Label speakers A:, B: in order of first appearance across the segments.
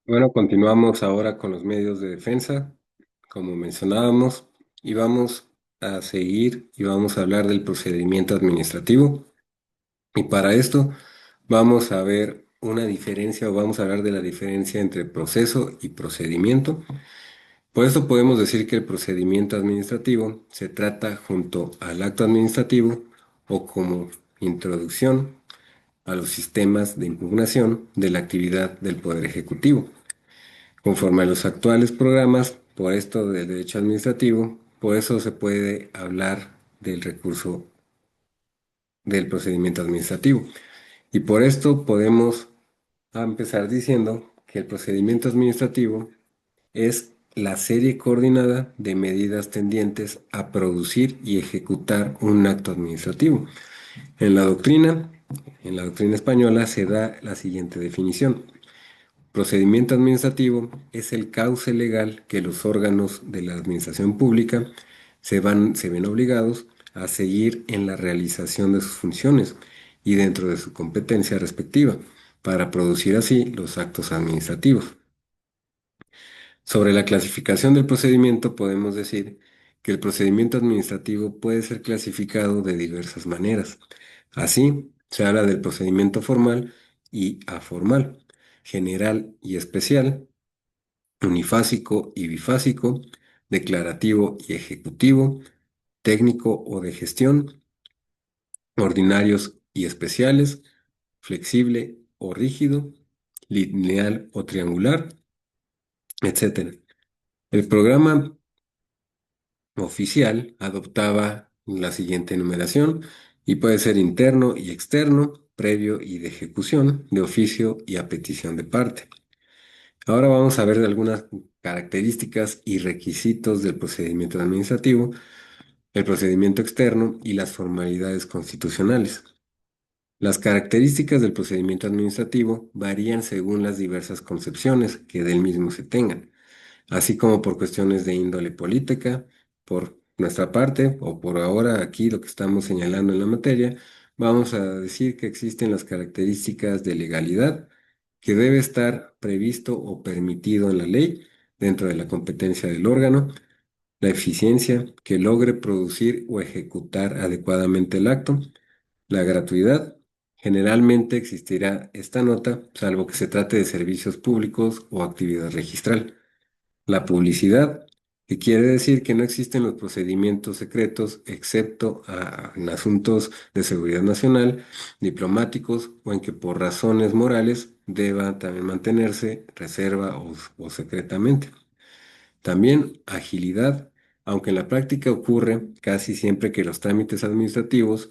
A: Bueno, continuamos ahora con los medios de defensa, como mencionábamos, y vamos a seguir y vamos a hablar del procedimiento administrativo. Y para esto vamos a ver una diferencia o vamos a hablar de la diferencia entre proceso y procedimiento. Por eso podemos decir que el procedimiento administrativo se trata junto al acto administrativo o como introducción a los sistemas de impugnación de la actividad del Poder Ejecutivo. Conforme a los actuales programas, por esto del derecho administrativo, por eso se puede hablar del recurso del procedimiento administrativo. Y por esto podemos empezar diciendo que el procedimiento administrativo es la serie coordinada de medidas tendientes a producir y ejecutar un acto administrativo. En la doctrina, en la doctrina española se da la siguiente definición. Procedimiento administrativo es el cauce legal que los órganos de la administración pública se ven obligados a seguir en la realización de sus funciones y dentro de su competencia respectiva, para producir así los actos administrativos. Sobre la clasificación del procedimiento, podemos decir que el procedimiento administrativo puede ser clasificado de diversas maneras. Así, se habla del procedimiento formal y aformal, general y especial, unifásico y bifásico, declarativo y ejecutivo, técnico o de gestión, ordinarios y especiales, flexible o rígido, lineal o triangular, etcétera. El programa oficial adoptaba la siguiente numeración y puede ser interno y externo, previo y de ejecución, de oficio y a petición de parte. Ahora vamos a ver algunas características y requisitos del procedimiento administrativo, el procedimiento externo y las formalidades constitucionales. Las características del procedimiento administrativo varían según las diversas concepciones que del mismo se tengan, así como por cuestiones de índole política. Por nuestra parte, o por ahora aquí lo que estamos señalando en la materia, vamos a decir que existen las características de legalidad, que debe estar previsto o permitido en la ley dentro de la competencia del órgano, la eficiencia, que logre producir o ejecutar adecuadamente el acto, la gratuidad. Generalmente existirá esta nota, salvo que se trate de servicios públicos o actividad registral. La publicidad, que quiere decir que no existen los procedimientos secretos excepto en asuntos de seguridad nacional, diplomáticos o en que por razones morales deba también mantenerse reserva o secretamente. También agilidad, aunque en la práctica ocurre casi siempre que los trámites administrativos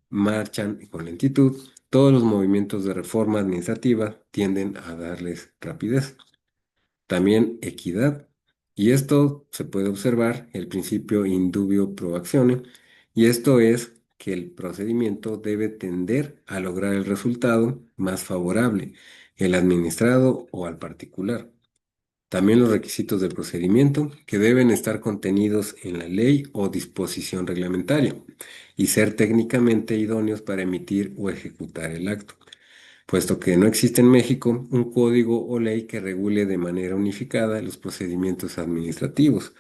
A: marchan con lentitud, todos los movimientos de reforma administrativa tienden a darles rapidez. También equidad. Y esto se puede observar el principio indubio pro actione, y esto es que el procedimiento debe tender a lograr el resultado más favorable, el administrado o al particular. También los requisitos del procedimiento, que deben estar contenidos en la ley o disposición reglamentaria y ser técnicamente idóneos para emitir o ejecutar el acto, puesto que no existe en México un código o ley que regule de manera unificada los procedimientos administrativos.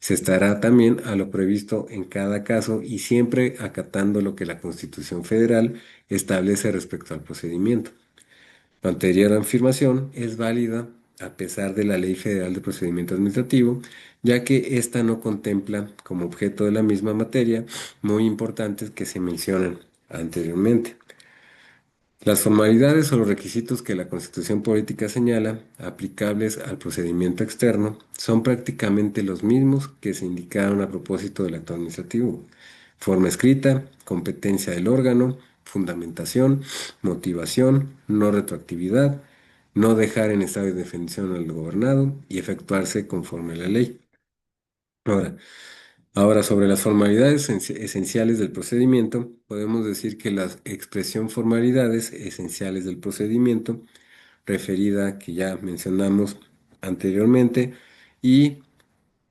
A: Se estará también a lo previsto en cada caso y siempre acatando lo que la Constitución Federal establece respecto al procedimiento. La anterior afirmación es válida a pesar de la Ley Federal de Procedimiento Administrativo, ya que ésta no contempla como objeto de la misma materia muy importantes que se mencionan anteriormente. Las formalidades o los requisitos que la Constitución Política señala, aplicables al procedimiento externo, son prácticamente los mismos que se indicaron a propósito del acto administrativo. Forma escrita, competencia del órgano, fundamentación, motivación, no retroactividad, no dejar en estado de definición al gobernado y efectuarse conforme a la ley. Ahora, Ahora, sobre las formalidades esenciales del procedimiento, podemos decir que la expresión formalidades esenciales del procedimiento, referida que ya mencionamos anteriormente, y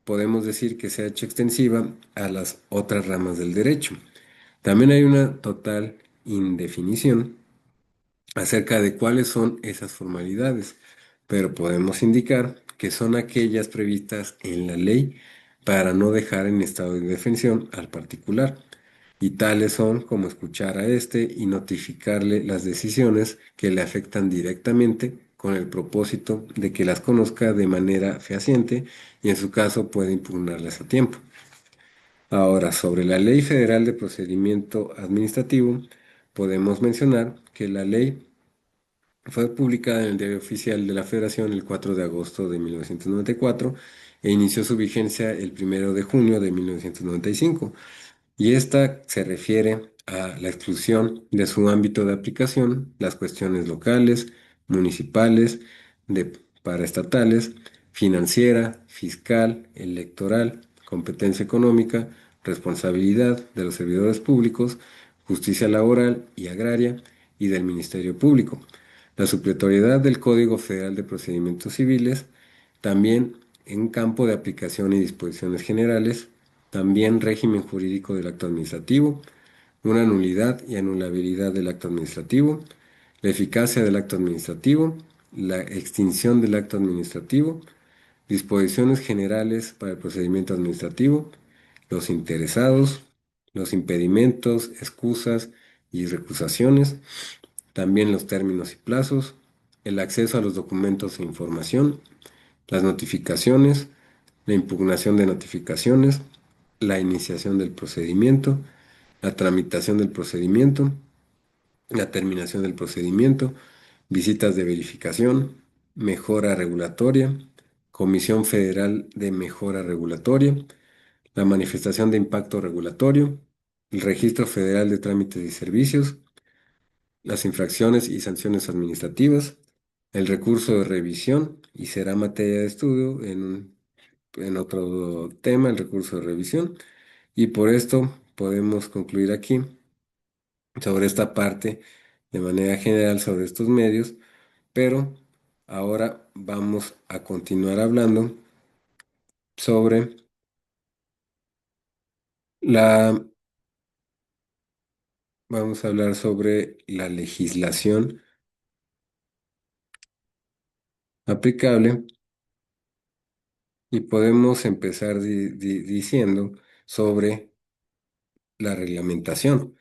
A: podemos decir que se ha hecho extensiva a las otras ramas del derecho. También hay una total indefinición acerca de cuáles son esas formalidades. pero podemos indicar que son aquellas previstas en la ley para no dejar en estado de indefensión al particular. Y tales son como escuchar a éste y notificarle las decisiones que le afectan directamente con el propósito de que las conozca de manera fehaciente y en su caso puede impugnarlas a tiempo. Ahora, sobre la Ley Federal de Procedimiento Administrativo, podemos mencionar que la ley fue publicada en el Diario Oficial de la Federación el 4 de agosto de 1994 e inició su vigencia el 1 de junio de 1995. Y esta se refiere a la exclusión de su ámbito de aplicación, las cuestiones locales, municipales, de paraestatales, financiera, fiscal, electoral, competencia económica, responsabilidad de los servidores públicos, justicia laboral y agraria y del Ministerio Público. La supletoriedad del Código Federal de Procedimientos Civiles, también en campo de aplicación y disposiciones generales, también régimen jurídico del acto administrativo, una nulidad y anulabilidad del acto administrativo, la eficacia del acto administrativo, la extinción del acto administrativo, disposiciones generales para el procedimiento administrativo, los interesados, los impedimentos, excusas y recusaciones, también los términos y plazos, el acceso a los documentos e información, las notificaciones, la impugnación de notificaciones, la iniciación del procedimiento, la tramitación del procedimiento, la terminación del procedimiento, visitas de verificación, mejora regulatoria, Comisión Federal de Mejora Regulatoria, la manifestación de impacto regulatorio, el Registro Federal de Trámites y Servicios, las infracciones y sanciones administrativas, el recurso de revisión, y será materia de estudio en otro tema, el recurso de revisión. Y por esto podemos concluir aquí sobre esta parte de manera general sobre estos medios, pero ahora vamos a continuar hablando sobre la, vamos a hablar sobre la legislación aplicable y podemos empezar diciendo sobre la reglamentación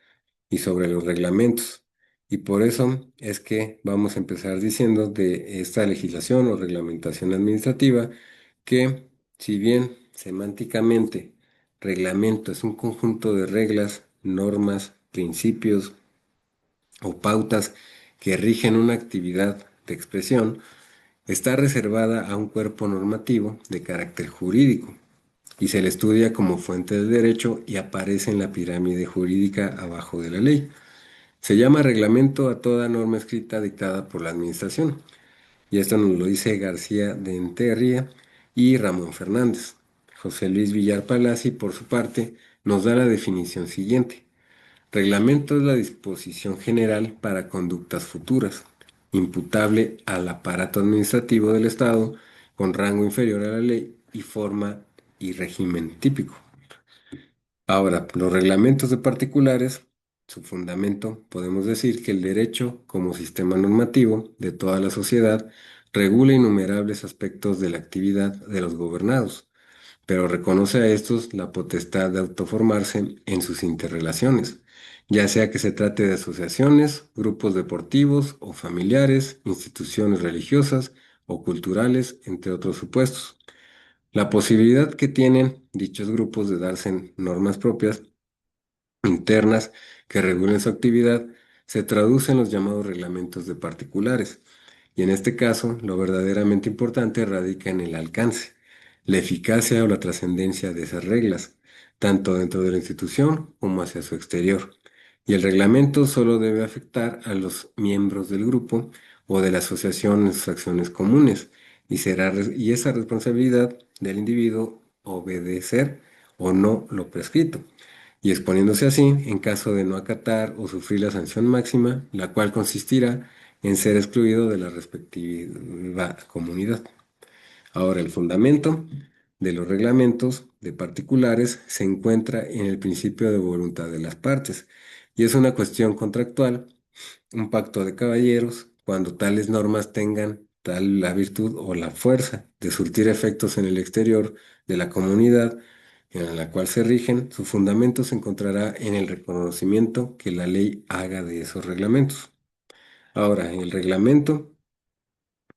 A: y sobre los reglamentos. Y por eso es que vamos a empezar diciendo de esta legislación o reglamentación administrativa que, si bien semánticamente reglamento es un conjunto de reglas, normas, principios o pautas que rigen una actividad de expresión, está reservada a un cuerpo normativo de carácter jurídico y se le estudia como fuente del derecho y aparece en la pirámide jurídica abajo de la ley. Se llama reglamento a toda norma escrita dictada por la Administración, y esto nos lo dice García de Enterría y Ramón Fernández. José Luis Villar Palazzi, por su parte, nos da la definición siguiente. Reglamento es la disposición general para conductas futuras, imputable al aparato administrativo del Estado con rango inferior a la ley y forma y régimen típico. Ahora, los reglamentos de particulares, su fundamento, podemos decir que el derecho, como sistema normativo de toda la sociedad, regula innumerables aspectos de la actividad de los gobernados, pero reconoce a estos la potestad de autoformarse en sus interrelaciones, ya sea que se trate de asociaciones, grupos deportivos o familiares, instituciones religiosas o culturales, entre otros supuestos. La posibilidad que tienen dichos grupos de darse normas propias internas que regulen su actividad se traduce en los llamados reglamentos de particulares. Y en este caso, lo verdaderamente importante radica en el alcance, la eficacia o la trascendencia de esas reglas, tanto dentro de la institución como hacia su exterior. Y el reglamento solo debe afectar a los miembros del grupo o de la asociación en sus acciones comunes, y esa responsabilidad del individuo obedecer o no lo prescrito y exponiéndose así en caso de no acatar o sufrir la sanción máxima, la cual consistirá en ser excluido de la respectiva comunidad. Ahora, el fundamento de los reglamentos de particulares se encuentra en el principio de voluntad de las partes y es una cuestión contractual, un pacto de caballeros, cuando tales normas tengan tal la virtud o la fuerza de surtir efectos en el exterior de la comunidad en la cual se rigen, su fundamento se encontrará en el reconocimiento que la ley haga de esos reglamentos. Ahora, el reglamento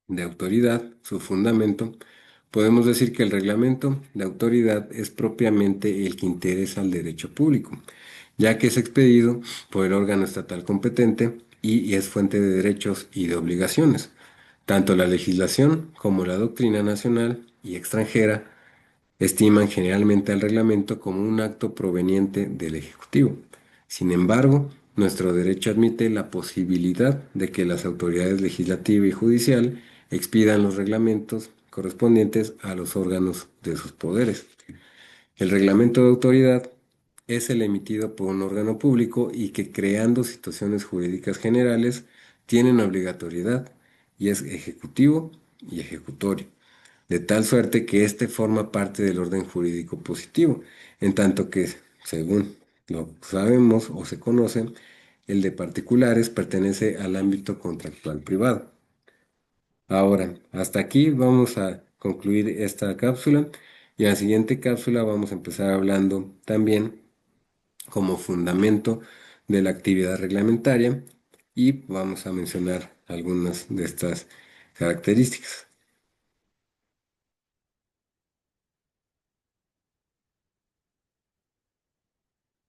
A: de autoridad, su fundamento, podemos decir que el reglamento de autoridad es propiamente el que interesa al derecho público, ya que es expedido por el órgano estatal competente y es fuente de derechos y de obligaciones. Tanto la legislación como la doctrina nacional y extranjera estiman generalmente al reglamento como un acto proveniente del Ejecutivo. Sin embargo, nuestro derecho admite la posibilidad de que las autoridades legislativa y judicial expidan los reglamentos correspondientes a los órganos de sus poderes. El reglamento de autoridad es el emitido por un órgano público y que, creando situaciones jurídicas generales, tienen obligatoriedad y es ejecutivo y ejecutorio, de tal suerte que éste forma parte del orden jurídico positivo, en tanto que, según lo sabemos o se conoce, el de particulares pertenece al ámbito contractual privado. Ahora, hasta aquí vamos a concluir esta cápsula y en la siguiente cápsula vamos a empezar hablando también como fundamento de la actividad reglamentaria y vamos a mencionar algunas de estas características.